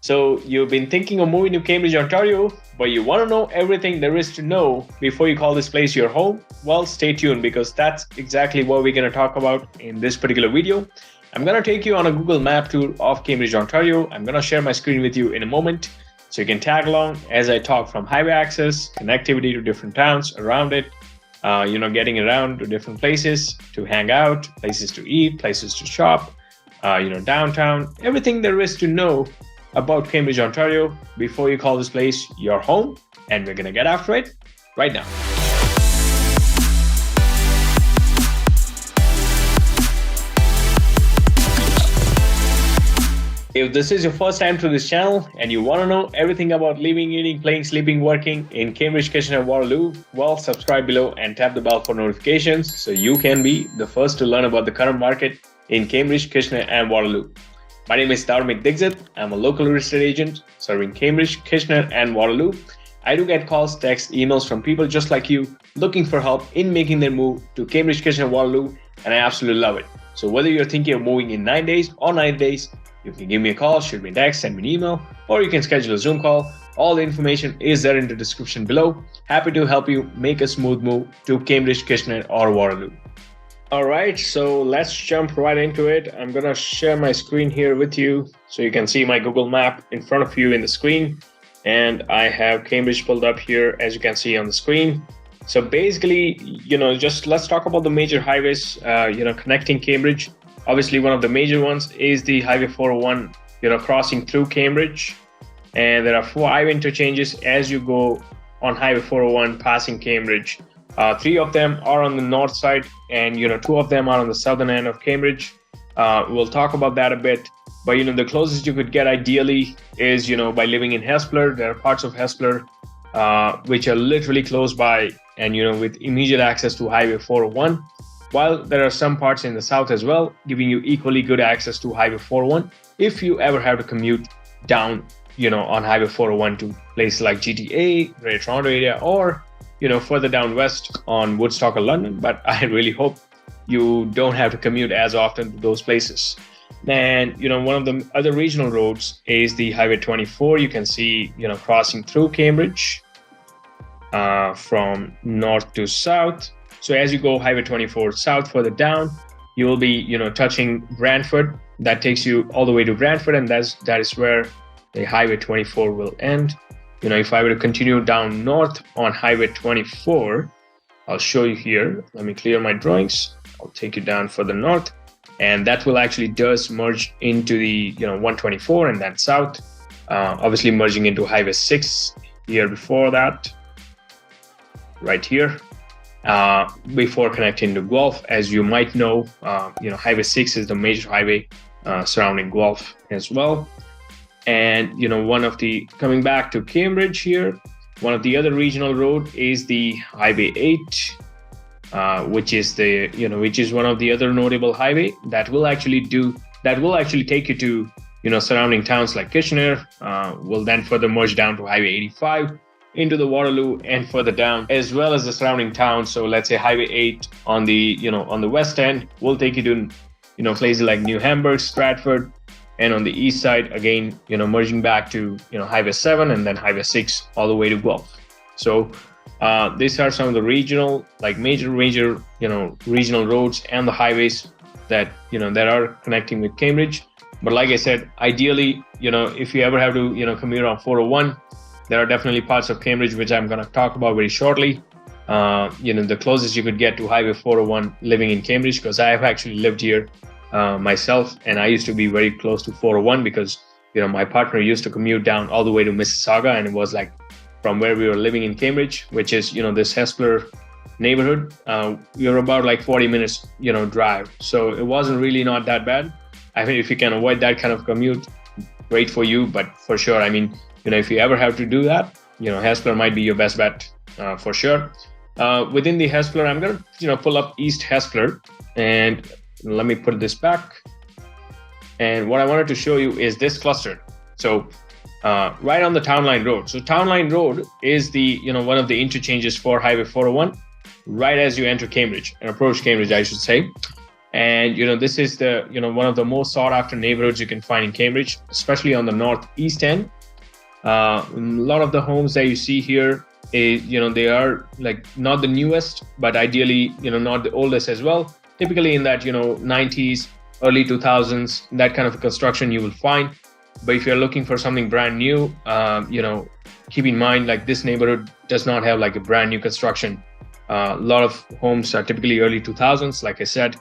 So you've been thinking of moving to Cambridge, Ontario, but you want to know everything there is to know before you call this place your home? Well, stay tuned because that's exactly what we're going to talk about in this particular video. I'm going to take you on a Google map tour of Cambridge, Ontario. I'm going to share my screen with you in a moment so you can tag along as I talk from highway access, connectivity to different towns around it, getting around to different places to hang out, places to eat, places to shop, downtown, everything there is to know about Cambridge, Ontario before you call this place your home. And we're going to get after it right now. If this is your first time to this channel and you want to know everything about living, eating, playing, sleeping, working in Cambridge, Kitchener, Waterloo, well, subscribe below and tap the bell for notifications so you can be the first to learn about the current market in Cambridge, Kitchener, and Waterloo. My name is Dharmik Dixit. I'm a local real estate agent serving Cambridge, Kitchener, and Waterloo. I do get calls, texts, emails from people just like you looking for help in making their move to Cambridge, Kitchener, Waterloo, and I absolutely love it. So whether you're thinking of moving in 9 days or 9 days, you can give me a call, shoot me a text, send me an email, or you can schedule a Zoom call. All the information is there in the description below. Happy to help you make a smooth move to Cambridge, Kitchener, or Waterloo. All right, so let's jump right into it. I'm gonna share my screen here with you so you can see my Google map in front of you in the screen. And I have Cambridge pulled up here, as you can see on the screen. So basically, just let's talk about the major highways, connecting Cambridge. Obviously, one of the major ones is the Highway 401, crossing through Cambridge. And there are 4 highway interchanges as you go on Highway 401 passing Cambridge. 3 of them are on the north side and 2 of them are on the southern end of Cambridge. We'll talk about that a bit, but the closest you could get ideally is by living in Hespeler. There are parts of Hespeler which are literally close by and with immediate access to Highway 401, while there are some parts in the south as well giving you equally good access to Highway 401 if you ever have to commute down on Highway 401 to places like GTA, Greater Toronto area, or further down west on Woodstock or London, but I really hope you don't have to commute as often to those places. And, one of the other regional roads is the Highway 24. You can see, crossing through Cambridge from north to south. So as you go Highway 24 south further down, you will be, touching Brantford. That takes you all the way to Brantford, and that is where the Highway 24 will end. If I were to continue down north on Highway 24, I'll show you here. Let me clear my drawings. I'll take you down further north, and that will actually does merge into the 124 and then south, obviously merging into Highway 6 here before that, right here, before connecting to Guelph. As you might know, Highway 6 is the major highway surrounding Guelph as well. And coming back to Cambridge here, one of the other regional road is the Highway 8, which is one of the other notable highway that will actually take you to surrounding towns like Kitchener. Will then further merge down to Highway 85 into the Waterloo and further down, as well as the surrounding towns. So let's say Highway 8 on the west end will take you to places like New Hamburg, Stratford. And on the east side, again, merging back to, Highway 7 and then Highway 6 all the way to Guelph. So these are some of the regional, major, regional roads and the highways that, that are connecting with Cambridge. But like I said, ideally, if you ever have to, commute on 401, there are definitely parts of Cambridge, which I'm going to talk about very shortly. The closest you could get to Highway 401 living in Cambridge, because I have actually lived here myself, and I used to be very close to 401 because my partner used to commute down all the way to Mississauga, and it was like from where we were living in Cambridge, which is this Hespeler neighborhood, we were about 40 minutes drive, so it wasn't really not that bad. I mean, if you can avoid that kind of commute, great for you, but for sure, I mean, if you ever have to do that, Hespeler might be your best bet for sure. Within the Hespeler, I'm gonna pull up East Hespeler, and let me put this back. And what I wanted to show you is this cluster. So right on the Town Line Road. So Town Line Road is the one of the interchanges for Highway 401, right as you enter Cambridge and approach Cambridge, I should say. And, this is the, one of the most sought after neighborhoods you can find in Cambridge, especially on the northeast end. A lot of the homes that you see here is, they are like not the newest, but ideally, not the oldest as well. Typically in that, 90s, early 2000s, that kind of construction you will find. But if you're looking for something brand new, keep in mind, like this neighborhood does not have like a brand new construction. A lot of homes are typically early 2000s, like I said,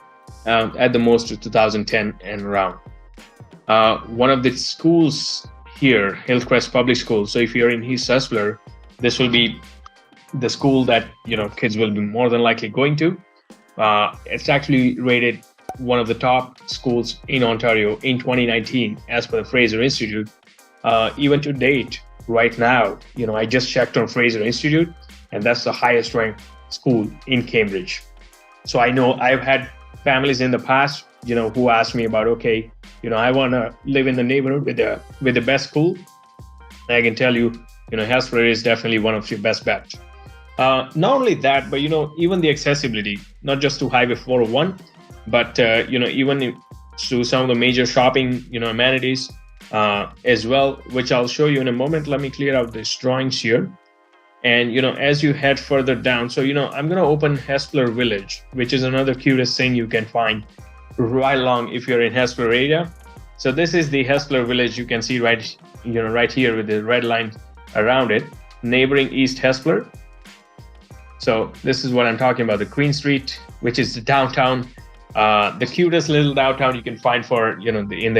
at the most to 2010 and around. One of the schools here, Hillcrest Public School. So if you're in East Hespeler, this will be the school that, kids will be more than likely going to. It's actually rated one of the top schools in Ontario in 2019, as per the Fraser Institute. Even to date, right now, I just checked on Fraser Institute, and that's the highest ranked school in Cambridge. So I know I've had families in the past, who asked me about, okay, I want to live in the neighborhood with the best school. And I can tell you, Hespeler is definitely one of your best bets. Not only that, but, even the accessibility, not just to Highway 401, but, even to some of the major shopping, amenities as well, which I'll show you in a moment. Let me clear out these drawings here. And, as you head further down, so, I'm going to open Hespeler Village, which is another cutest thing you can find right along if you're in Hespeler area. So this is the Hespeler Village. You can see right here with the red line around it, neighboring East Hespeler. So this is what I'm talking about, the Queen Street, which is the downtown, the cutest little downtown you can find for, within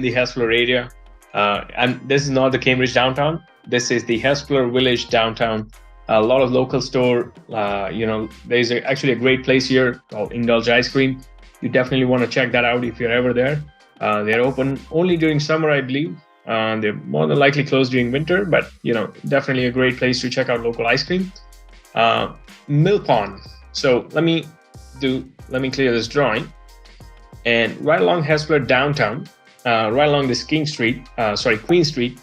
the Hespeler area. And this is not the Cambridge downtown. This is the Hespeler Village downtown. A lot of local store. There's actually a great place here called Indulge Ice Cream. You definitely want to check that out if you're ever there. They're open only during summer, I believe. They're more than likely closed during winter, but definitely a great place to check out local ice cream. Mill Pond. So let me clear this drawing. And right along Hespeler downtown, right along this Queen Street,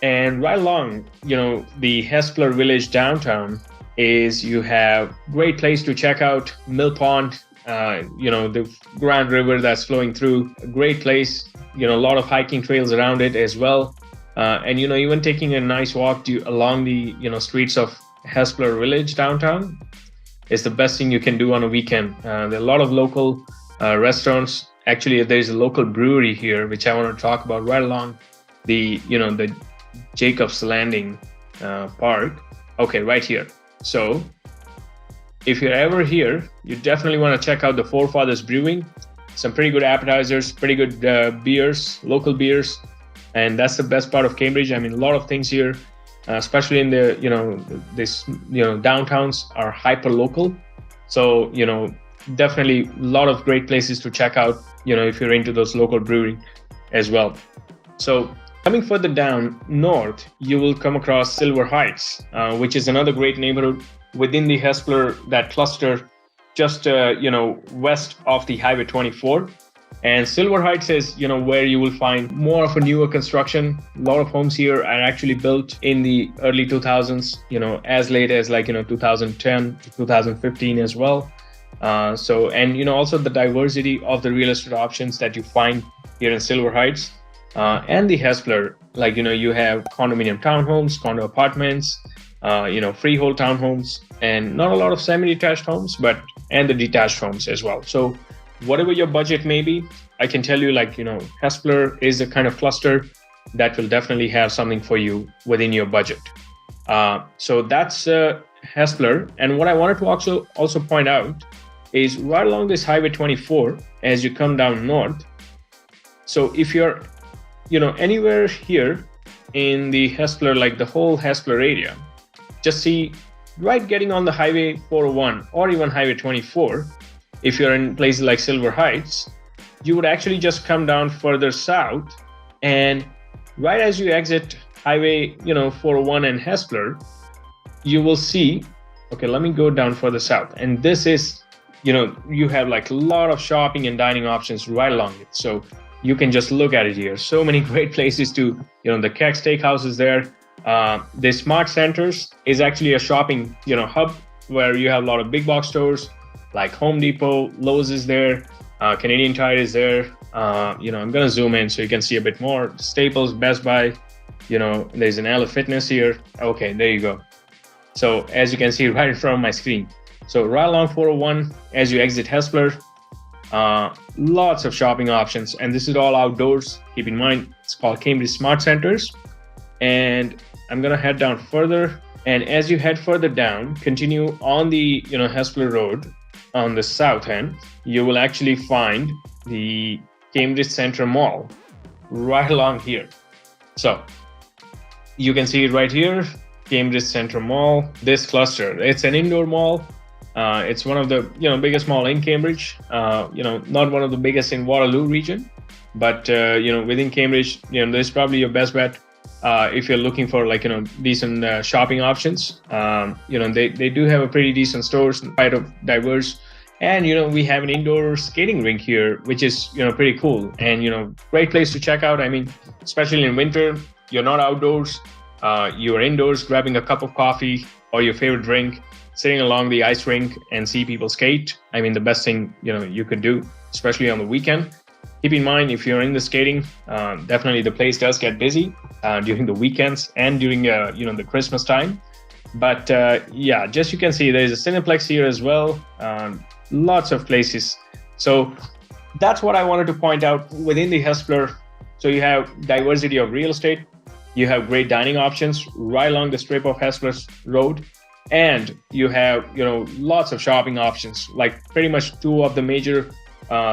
and right along, the Hespeler Village downtown is you have great place to check out Mill Pond, the Grand River that's flowing through, a great place, a lot of hiking trails around it as well. And, even taking a nice walk along the, streets of Hespeler Village downtown is the best thing you can do on a weekend. There are a lot of local restaurants. Actually, there's a local brewery here, which I want to talk about right along the, the Jacob's Landing Park. Okay, right here. So if you're ever here, you definitely want to check out the Forefathers Brewing. Some pretty good appetizers, pretty good beers, local beers. And that's the best part of Cambridge. I mean, a lot of things here, especially in the, downtowns are hyper local. So, definitely a lot of great places to check out, if you're into those local brewing as well. So coming further down north, you will come across Silver Heights, which is another great neighborhood within the Hespeler, that cluster just, west of the Highway 24. And Silver Heights is, where you will find more of a newer construction. A lot of homes here are actually built in the early 2000s, as late as 2010 to 2015 as well. Also the diversity of the real estate options that you find here in Silver Heights and the Hespeler, you have condominium townhomes, condo apartments, freehold townhomes, and not a lot of semi-detached homes, and the detached homes as well. So whatever your budget may be, I can tell you, Hespeler is a kind of cluster that will definitely have something for you within your budget. So that's Hespeler. And what I wanted to also point out is right along this Highway 24, as you come down north. So if you're, anywhere here in the Hespeler, the whole Hespeler area, just see right getting on the Highway 401 or even Highway 24, if you're in places like Silver Heights, you would actually just come down further south, and right as you exit Highway 401 and Hespeler, you will see, okay, let me go down further south, and this is, you have a lot of shopping and dining options right along it. So you can just look at it here. So many great places to, the Keck Steakhouse is there. The Smart Centers is actually a shopping, hub where you have a lot of big box stores like Home Depot, Lowe's is there. Canadian Tire is there. I'm going to zoom in so you can see a bit more. Staples, Best Buy, there's an LA Fitness here. Okay, there you go. So as you can see right in front of my screen. So right along 401, as you exit Hespeler, lots of shopping options. And this is all outdoors. Keep in mind, it's called Cambridge Smart Centers. And I'm going to head down further. And as you head further down, continue on the Hespeler Road on the south end, you will actually find the Cambridge Centre Mall right along here. So you can see it right here, Cambridge Centre Mall, this cluster. It's an indoor mall. It's one of the biggest mall in Cambridge. Not one of the biggest in Waterloo region, but within Cambridge, there's probably your best bet. If you're looking for decent shopping options, they do have a pretty decent stores, quite diverse, and we have an indoor skating rink here, which is pretty cool, and great place to check out. I mean, especially in winter, you're not outdoors, you are indoors grabbing a cup of coffee or your favorite drink, sitting along the ice rink and see people skate. I mean, the best thing you could do, especially on the weekend. Keep in mind, if you're in the skating, definitely the place does get busy during the weekends and during the Christmas time. But just you can see there's a Cineplex here as well. Lots of places. So that's what I wanted to point out within the Hespeler. So you have diversity of real estate. You have great dining options right along the strip of Hespeler Road. And you have lots of shopping options. Like pretty much two of the major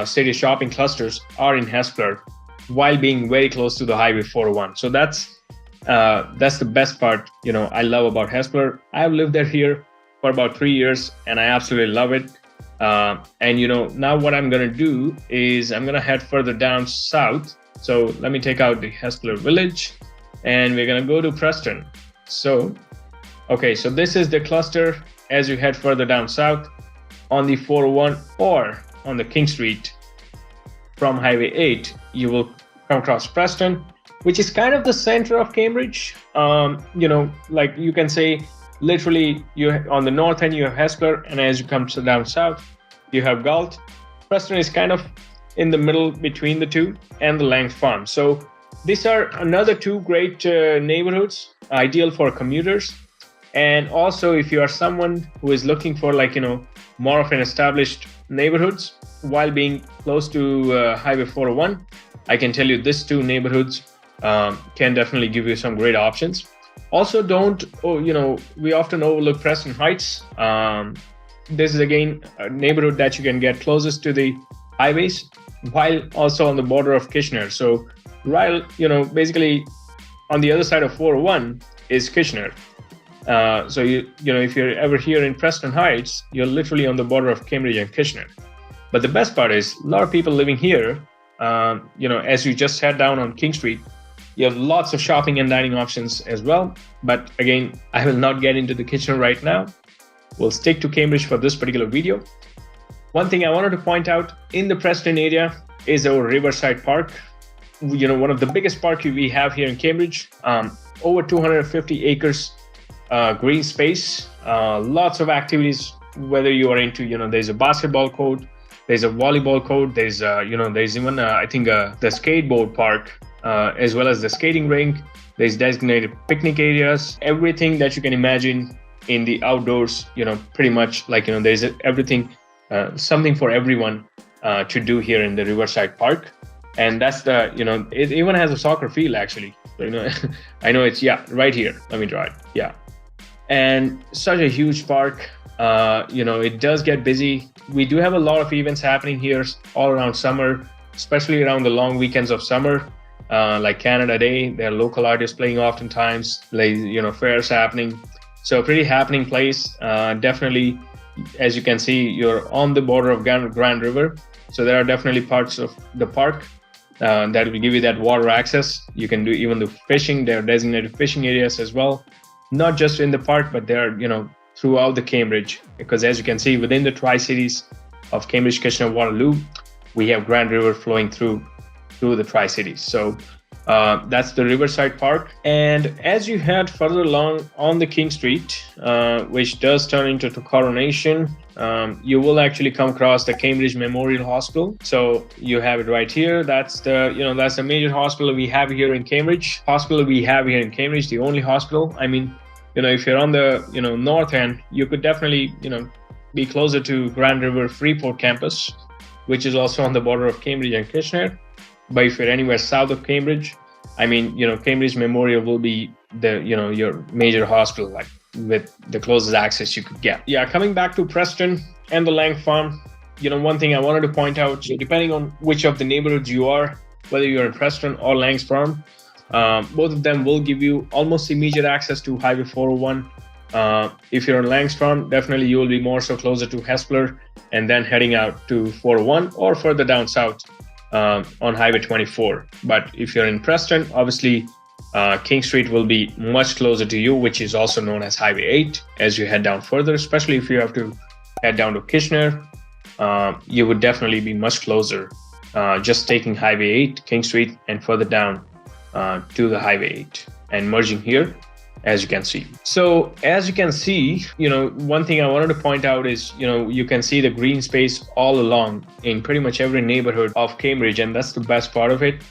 city shopping clusters are in Hespeler, while being very close to the Highway 401. So that's the best part I love about Hespeler. I've lived there here for about 3 years and I absolutely love it. And now what I'm going to do is I'm going to head further down south. So let me take out the Hespeler Village and we're going to go to Preston. So this is the cluster as you head further down south on the 401 or on the King Street from Highway 8, you will come across Preston, which is kind of the center of Cambridge. Like you can say, literally, on the north end you have Hespeler, and as you come down south, you have Galt. Preston is kind of in the middle between the two, and the Langdon Farm. So these are another two great neighborhoods, ideal for commuters. And also, if you are someone who is looking for more of an established neighborhoods while being close to Highway 401, I can tell you these two neighborhoods can definitely give you some great options. Also, we often overlook Preston Heights. This is again a neighborhood that you can get closest to the highways while also on the border of Kitchener. So basically on the other side of 401 is Kitchener. So if you're ever here in Preston Heights, you're literally on the border of Cambridge and Kitchener. But the best part is a lot of people living here, as you just head down on King Street, you have lots of shopping and dining options as well. But again, I will not get into the Kitchener right now. We'll stick to Cambridge for this particular video. One thing I wanted to point out in the Preston area is our Riverside Park. One of the biggest parks we have here in Cambridge, over 250 acres green space, lots of activities, whether you are into, there's a basketball court, there's a volleyball court, there's even, I think, the skateboard park, as well as the skating rink, there's designated picnic areas, everything that you can imagine in the outdoors, pretty much there's everything, something for everyone to do here in the Riverside Park. And that's it even has a soccer field actually. So, I know it's, right here. Let me draw it. Yeah. And such a huge park, it does get busy. We do have a lot of events happening here all around summer, especially around the long weekends of summer, like Canada Day. There are local artists playing oftentimes, fairs happening. So a pretty happening place. Definitely, as you can see, you're on the border of Grand River. So there are definitely parts of the park that will give you that water access. You can do even the fishing. There are designated fishing areas as well. Not just in the park, but they're, throughout the Cambridge, because as you can see within the Tri-Cities of Cambridge, Kitchener, Waterloo, we have Grand River flowing through the Tri-Cities. So That's the Riverside Park. And as you head further along on the King Street, which does turn into Coronation, you will actually come across the Cambridge Memorial Hospital. So you have it right here. That's the major hospital we have here in Cambridge. The only hospital. I mean, if you're on the north end, you could definitely be closer to Grand River Freeport campus, which is also on the border of Cambridge and Kitchener. But if you're anywhere south of Cambridge, I mean, Cambridge Memorial will be your major hospital, like with the closest access you could get. Yeah, coming back to Preston and the Lang Farm, one thing I wanted to point out, depending on which of the neighborhoods you are, whether you're in Preston or Lang's Farm, both of them will give you almost immediate access to Highway 401. If you're on Lang's Farm, definitely you will be more so closer to Hespeler and then heading out to 401 or further down south on Highway 24. But if you're in Preston, obviously King Street will be much closer to you, which is also known as Highway 8 as you head down further, especially if you have to head down to Kitchener. You would definitely be much closer just taking Highway 8, King Street, and further down to the Highway 8 and merging here, as you can see. So as you can see, one thing I wanted to point out is, you can see the green space all along in pretty much every neighborhood of Cambridge, and that's the best part of it.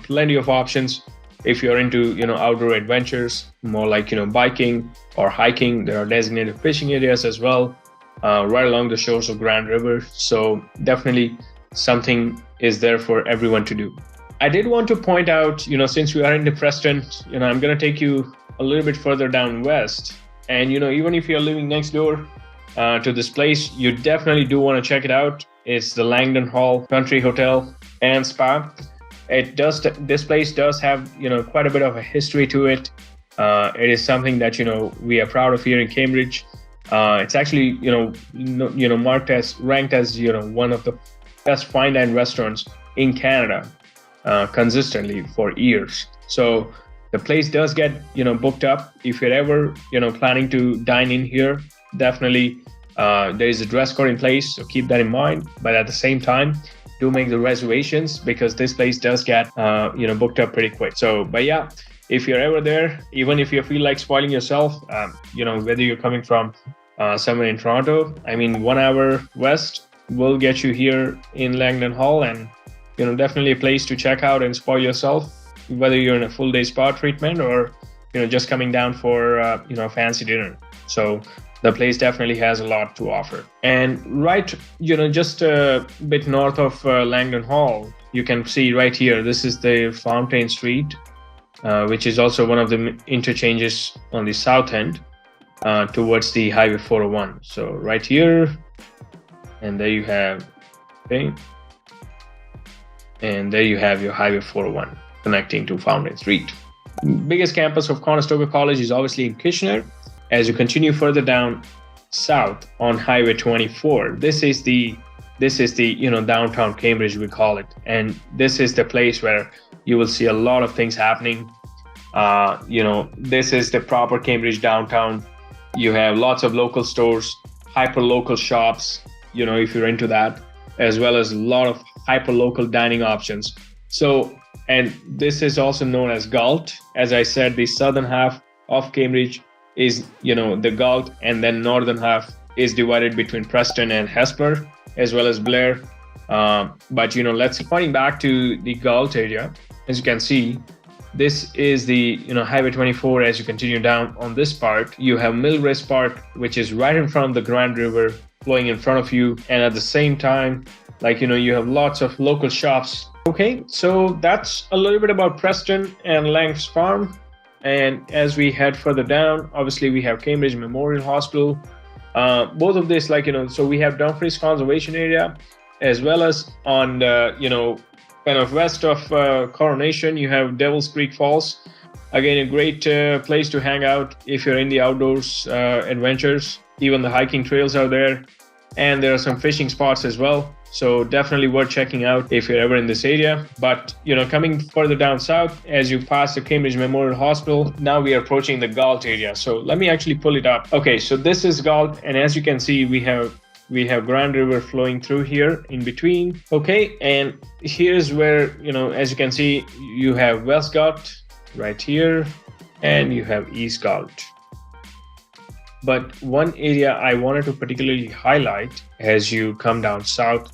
Plenty of options. If you're into, outdoor adventures, more like, biking or hiking, there are designated fishing areas as well, right along the shores of Grand River. So definitely something is there for everyone to do. I did want to point out, since we are in Preston, I'm going to take you a little bit further down west. And, even if you're living next door to this place, you definitely do want to check it out. It's the Langdon Hall Country Hotel and Spa. This place does have, quite a bit of a history to it. It is something that, we are proud of here in Cambridge. It's actually, ranked as, one of the best fine dine restaurants in Canada consistently for years. So the place does get, booked up. If you're ever, planning to dine in here, definitely there is a dress code in place, so keep that in mind. But at the same time, do make the reservations because this place does get, booked up pretty quick. So, but yeah, if you're ever there, even if you feel like spoiling yourself, whether you're coming from somewhere in Toronto, I mean, 1 hour west will get you here in Langdon Hall, and definitely a place to check out and spoil yourself, whether you're in a full day spa treatment or just coming down for a fancy dinner. So the place definitely has a lot to offer. And right, just a bit north of Langdon Hall, you can see right here, this is the Fountain Street, which is also one of the interchanges on the south end towards the Highway 401. So right here, and there you have, okay, and there you have your Highway 401 connecting to Fountain Street. Biggest campus of Conestoga College is obviously in Kitchener. As you continue further down south on Highway 24, this is the downtown Cambridge, we call it, and this is the place where you will see a lot of things happening. This is the proper Cambridge downtown. You have lots of local stores, hyper local shops, if you're into that, as well as a lot of hyper local dining options. So, and this is also known as Galt. As I said, the southern half of Cambridge is, the Galt, and then northern half is divided between Preston and Hespeler, as well as Blair. But, let's pointing back to the Galt area. As you can see, this is the, Highway 24. As you continue down on this part, you have Millrace Park, which is right in front of the Grand River flowing in front of you. And at the same time, you have lots of local shops. Okay, so that's a little bit about Preston and Lang's Farm. And as we head further down, obviously we have Cambridge Memorial Hospital. Both of this, so we have Dumfries Conservation Area, as well as on kind of west of Coronation, you have Devil's Creek Falls. Again, a great place to hang out if you're in the outdoors adventures. Even the hiking trails are there, and there are some fishing spots as well. So definitely worth checking out if you're ever in this area. But, coming further down south, as you pass the Cambridge Memorial Hospital, now we are approaching the Galt area. So let me actually pull it up. Okay, so this is Galt. And as you can see, we have we have Grand River flowing through here in between. Okay, and here's where, as you can see, you have West Galt right here, and you have East Galt. But one area I wanted to particularly highlight as you come down south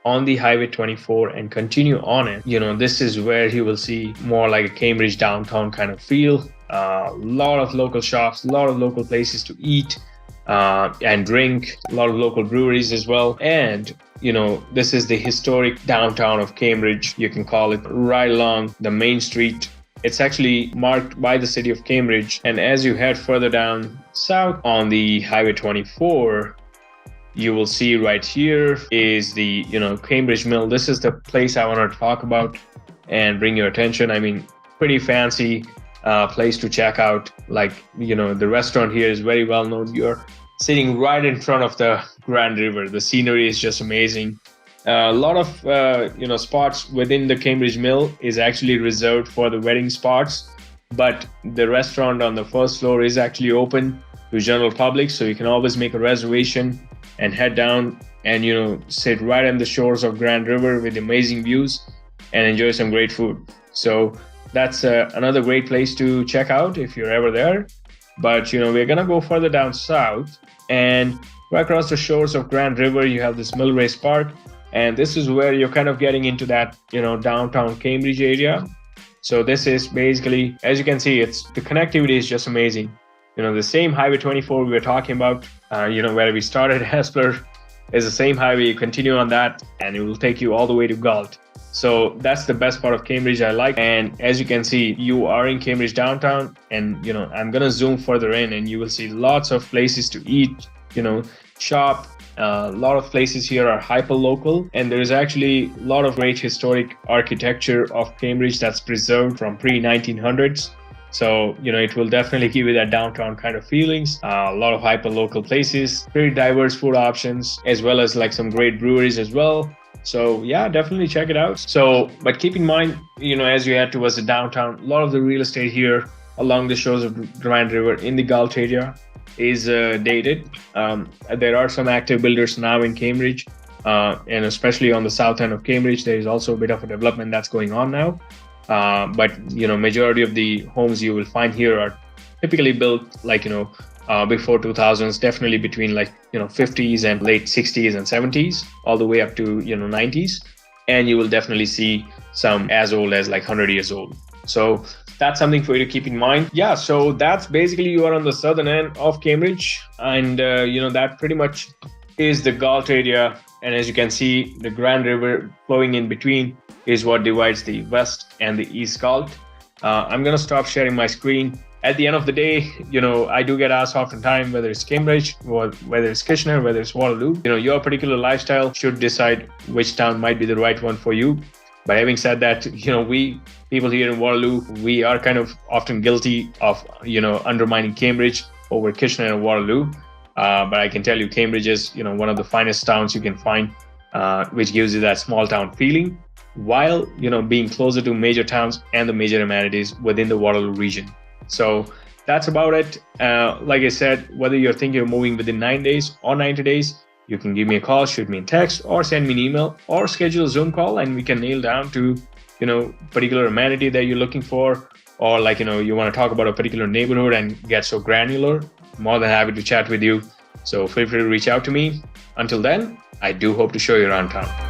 on the Highway 24 and continue on it, this is where you will see more like a Cambridge downtown kind of feel. A lot of local shops, a lot of local places to eat and drink, a lot of local breweries as well. And, this is the historic downtown of Cambridge, you can call it, right along the main street. It's actually marked by the city of Cambridge. And as you head further down south on the Highway 24, you will see right here is the, Cambridge Mill. This is the place I want to talk about and bring your attention. I mean, pretty fancy place to check out. Like, the restaurant here is very well known. You're sitting right in front of the Grand River. The scenery is just amazing. A lot of spots within the Cambridge Mill is actually reserved for the wedding spots, but the restaurant on the first floor is actually open to general public, so you can always make a reservation and head down and sit right on the shores of Grand River with amazing views and enjoy some great food. So that's another great place to check out if you're ever there. But we're gonna go further down south, and right across the shores of Grand River you have this Mill Race Park. And this is where you're kind of getting into that, downtown Cambridge area. So this is basically, as you can see, the connectivity is just amazing. The same Highway 24 we were talking about, where we started Hespeler is the same highway. You continue on that and it will take you all the way to Galt. So that's the best part of Cambridge I like. And as you can see, you are in Cambridge downtown, and, I'm going to zoom further in and you will see lots of places to eat, shop. A lot of places here are hyper local, and there's actually a lot of great historic architecture of Cambridge that's preserved from pre-1900s. So, it will definitely give you that downtown kind of feelings. A lot of hyper local places, very diverse food options, as well as like some great breweries as well. So yeah, definitely check it out. So, but keep in mind, as you head towards the downtown, a lot of the real estate here along the shores of Grand River in the Galt area is dated. There are some active builders now in Cambridge, and especially on the south end of Cambridge, there is also a bit of a development that's going on now. But majority of the homes you will find here are typically built like before 2000s, definitely between 50s and late 60s and 70s, all the way up to 90s, and you will definitely see some as old as 100 years old. So that's something for you to keep in mind. Yeah, so that's basically, you are on the southern end of Cambridge, and that pretty much is the Galt area. And as you can see, the Grand River flowing in between is what divides the West and the East Galt. I'm going to stop sharing my screen. At the end of the day, I do get asked oftentimes whether it's Cambridge, or whether it's Kitchener, whether it's Waterloo. Your particular lifestyle should decide which town might be the right one for you. But having said that, we people here in Waterloo, we are kind of often guilty of, undermining Cambridge over Kitchener and Waterloo. But I can tell you, Cambridge is, one of the finest towns you can find, which gives you that small town feeling, while, being closer to major towns and the major amenities within the Waterloo region. So that's about it. Like I said, whether you're thinking of moving within 9 days or 90 days, you can give me a call, shoot me a text, or send me an email, or schedule a Zoom call, and we can nail down to, particular amenity that you're looking for, or you want to talk about a particular neighborhood and get so granular. More than happy to chat with you. So feel free to reach out to me. Until then, I do hope to show you around town.